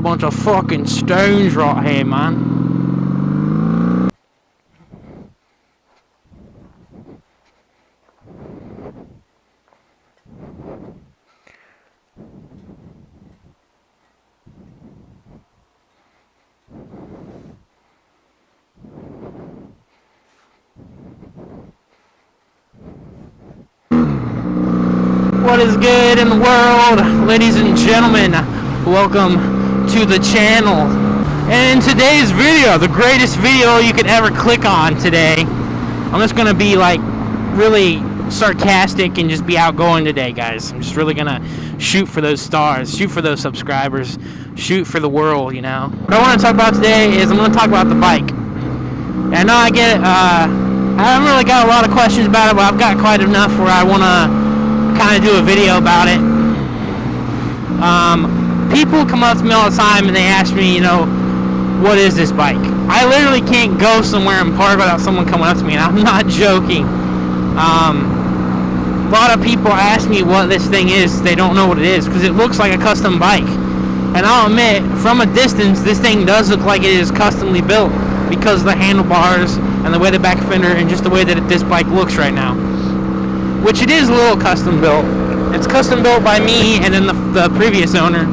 bunch of fucking stones right here, man. What is good in the world, ladies and gentlemen? Welcome to the channel. And in today's video, the greatest video you could ever click on today, I'm just gonna be like really sarcastic and just be outgoing today, guys. I'm just really gonna shoot for those stars, shoot for those subscribers, shoot for the world, you know. What I want to talk about today is I'm gonna talk about the bike. And I know I get it, I haven't really got a lot of questions about it, but I've got quite enough where I wanna kind of do a video about it. People come up to me all the time and they ask me, you know, what is this bike? I literally can't go somewhere and park without someone coming up to me, and I'm not joking. A lot of people ask me what this thing is. They don't know what it is because it looks like a custom bike, and I'll admit, from a distance, this thing does look like it is customly built because of the handlebars and the way the back fender and just the way that this bike looks right now. Which it is a little custom built. It's custom built by me and then the previous owner.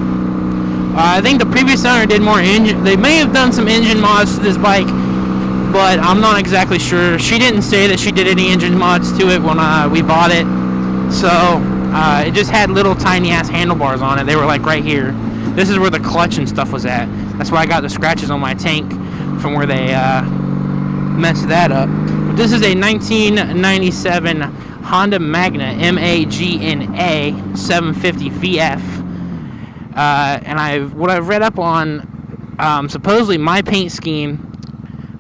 I think the previous owner did more engine. They may have done some engine mods to this bike, but I'm not exactly sure. She didn't say that she did any engine mods to it when we bought it. So it just had little tiny ass handlebars on it. They were like right here. This is where the clutch and stuff was at. That's why I got the scratches on my tank from where they messed that up. But this is a 1997 Honda Magna, M-A-G-N-A 750 VF. And what I've read up on, supposedly my paint scheme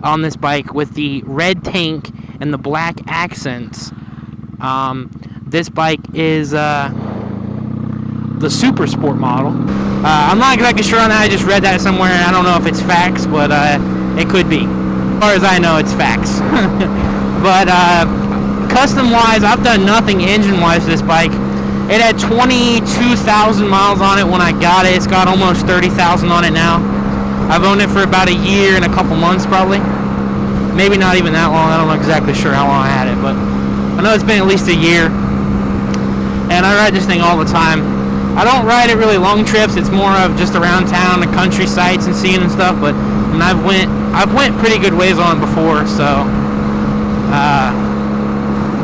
on this bike with the red tank and the black accents, this bike is the Super Sport model. I'm not exactly sure on that. I just read that somewhere, and I don't know if it's facts, but it could be. As far as I know, it's facts. But custom-wise, I've done nothing engine-wise to this bike. It had 22,000 miles on it when I got it. It's got almost 30,000 on it now. I've owned it for about a year and a couple months, probably. Maybe not even that long. I don't know exactly sure how long I had it, but I know it's been at least a year. And I ride this thing all the time. I don't ride it really long trips. It's more of just around town, the country sites and seeing and stuff. But and I've went pretty good ways on it before, so.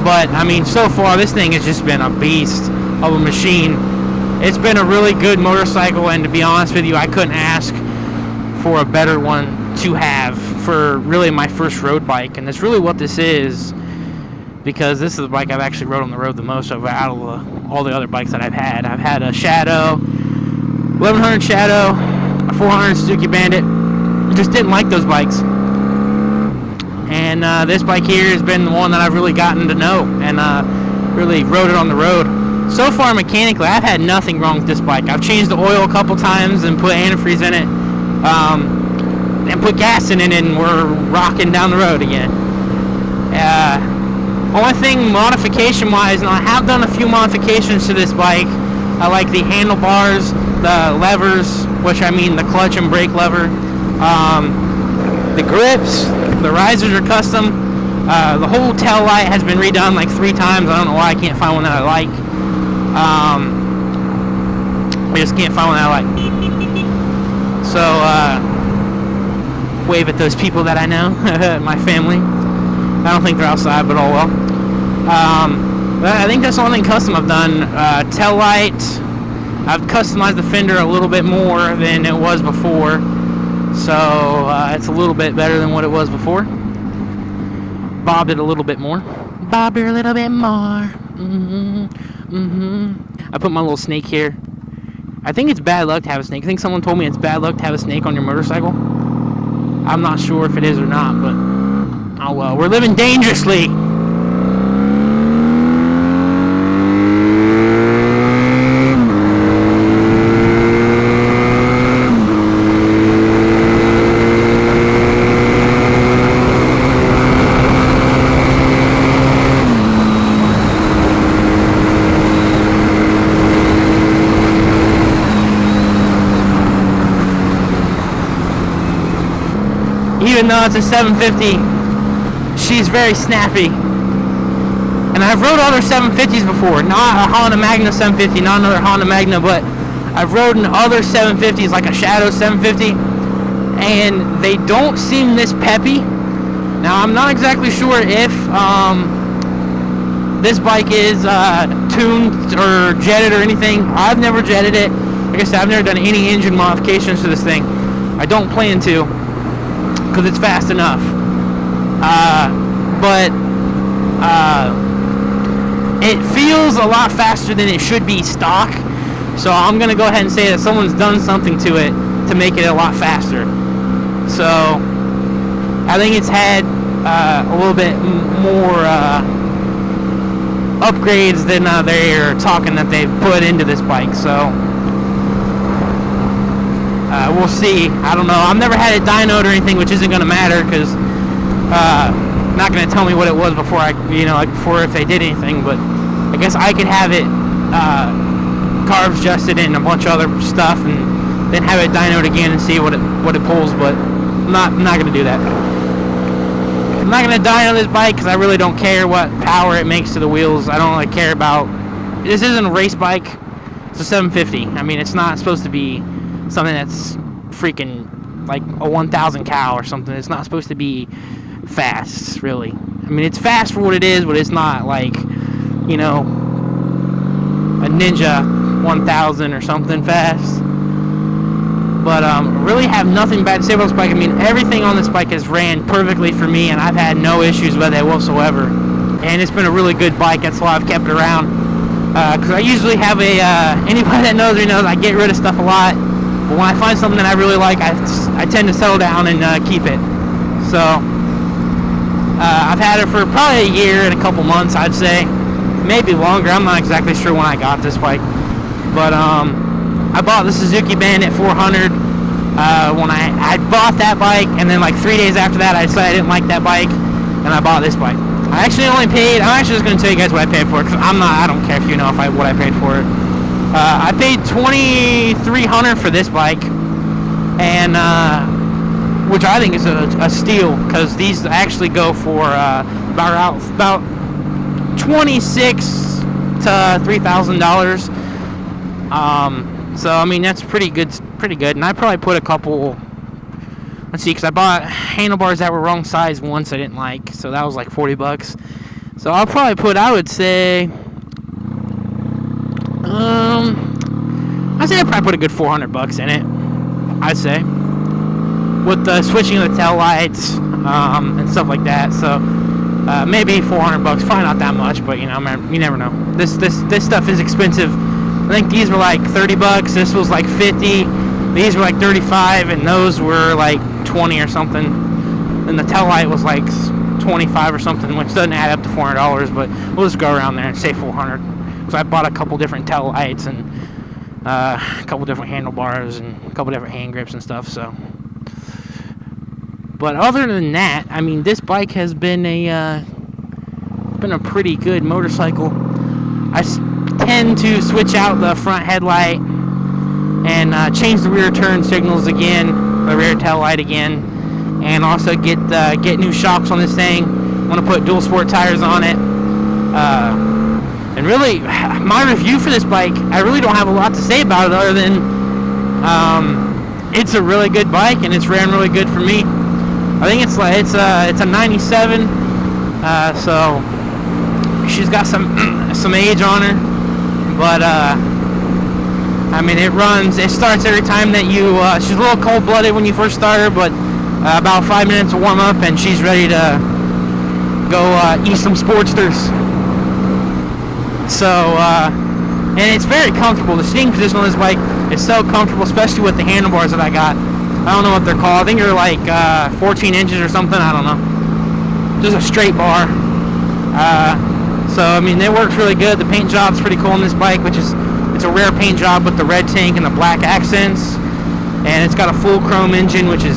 But I mean, so far this thing has just been a beast of a machine. It's been a really good motorcycle, and to be honest with you, I couldn't ask for a better one to have for really my first road bike. And that's really what this is, because this is the bike I've actually rode on the road the most of out of all the other bikes that I've had. I've had a Shadow, 1100 Shadow, a 400 Suzuki Bandit. I just didn't like those bikes. And this bike here has been the one that I've really gotten to know and really rode it on the road. So far, mechanically, I've had nothing wrong with this bike. I've changed the oil a couple times and put antifreeze in it, and put gas in it, and we're rocking down the road again. Only thing modification-wise, and I have done a few modifications to this bike. I like the handlebars, the levers, which I mean the clutch and brake lever, the grips, the risers are custom. The whole tail light has been redone like 3 times. I don't know why I can't find one that I like. I just can't find one that I like. So, wave at those people that I know, my family. I don't think they're outside, but oh well. But I think that's the only thing custom I've done. Tail light, I've customized the fender a little bit more than it was before. So it's a little bit better than what it was before. Bobbed it a little bit more. Bobbed it a little bit more. I put my little snake here. I think it's bad luck to have a snake. I think someone told me it's bad luck to have a snake on your motorcycle. I'm not sure if it is or not, but oh well. We're living dangerously. even though it's a 750, she's very snappy. And I've rode other 750s before, not a Honda Magna 750, not another Honda Magna, but I've rode in other 750s, like a Shadow 750, and they don't seem this peppy. Now, I'm not exactly sure if this bike is tuned or jetted or anything. I've never jetted it. Like I said, I've never done any engine modifications to this thing. I don't plan to, because it's fast enough. But it feels a lot faster than it should be stock. So I'm going to go ahead and say that someone's done something to it to make it a lot faster. So I think it's had a little bit more upgrades than they're talking that they've put into this bike. So we'll see. I don't know. I've never had it dynoed or anything, which isn't going to matter, because not going to tell me what it was before before if they did anything. But I guess I could have it carbs adjusted and a bunch of other stuff, and then have it dynoed again and see what it pulls. But I'm not going to do that. I'm not going to dyno this bike because I really don't care what power it makes to the wheels. I don't really care about. This isn't a race bike. It's a 750. I mean, it's not supposed to be something that's freaking like a 1,000 cow or something. It's not supposed to be fast, really. I mean, it's fast for what it is, but it's not like, you know, a Ninja 1000 or something fast. But really have nothing bad to say about this bike. I mean, everything on this bike has ran perfectly for me, and I've had no issues with it whatsoever. And it's been a really good bike. That's why I've kept it around. Because I usually have anybody that knows me knows I get rid of stuff a lot. But when I find something that I really like, I tend to settle down and keep it. So I've had it for probably a year and a couple months, I'd say. Maybe longer. I'm not exactly sure when I got this bike. But I bought the Suzuki Bandit 400 when I bought that bike, and then like 3 days after that I decided I didn't like that bike, and I bought this bike. I actually only paid, I'm actually just going to tell you guys what I paid for it, because I don't care if you know what I paid for it. I paid $2,300 for this bike, and which I think is a steal, because these actually go for about $2,600 to $3,000. So I mean, that's pretty good. And I probably put a couple. Let's see, because I bought handlebars that were wrong size once I didn't like, so that was like $40. So I'll probably put, I would say, I'd probably put a good $400 in it. I'd say, with the switching of the tail lights and stuff like that. So maybe $400, probably not that much, but you never know. This stuff is expensive. I think these were like $30. This was like $50. These were like $35, and those were like $20 or something. And the tail light was like $25 or something, which doesn't add up to $400. But we'll just go around there and say $400. So I bought a couple different tail lights and a couple different handlebars and a couple different hand grips and stuff. So, but other than that, I mean, this bike has been a pretty good motorcycle. I tend to switch out the front headlight and change the rear turn signals again, the rear tail light again, and also get new shocks on this thing. I'm going to put dual sport tires on it. And really, my review for this bike, I really don't have a lot to say about it other than it's a really good bike and it's ran really good for me. I think it's a 97, so she's got some age on her. But I mean, it starts every time that she's a little cold-blooded when you first start her, but about 5 minutes of warm-up and she's ready to go eat some Sportsters. So, and it's very comfortable. The seating position on this bike is so comfortable, especially with the handlebars that I got. I don't know what they're called. I think they're like 14 inches or something. I don't know. Just a straight bar. So, I mean, it works really good. The paint job's pretty cool on this bike, it's a rare paint job with the red tank and the black accents. And it's got a full chrome engine, which is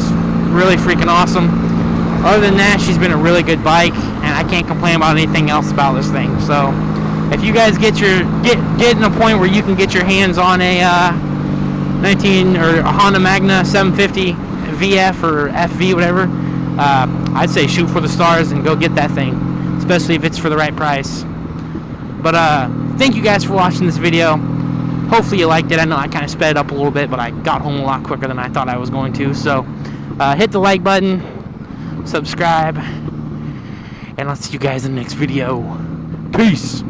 really freaking awesome. Other than that, she's been a really good bike, and I can't complain about anything else about this thing. So, if you guys get in a point where you can get your hands on a a Honda Magna 750 VF or FV, whatever, I'd say shoot for the stars and go get that thing, especially if it's for the right price. But thank you guys for watching this video. Hopefully you liked it. I know I kind of sped it up a little bit, but I got home a lot quicker than I thought I was going to. So hit the like button, subscribe, and I'll see you guys in the next video. Peace.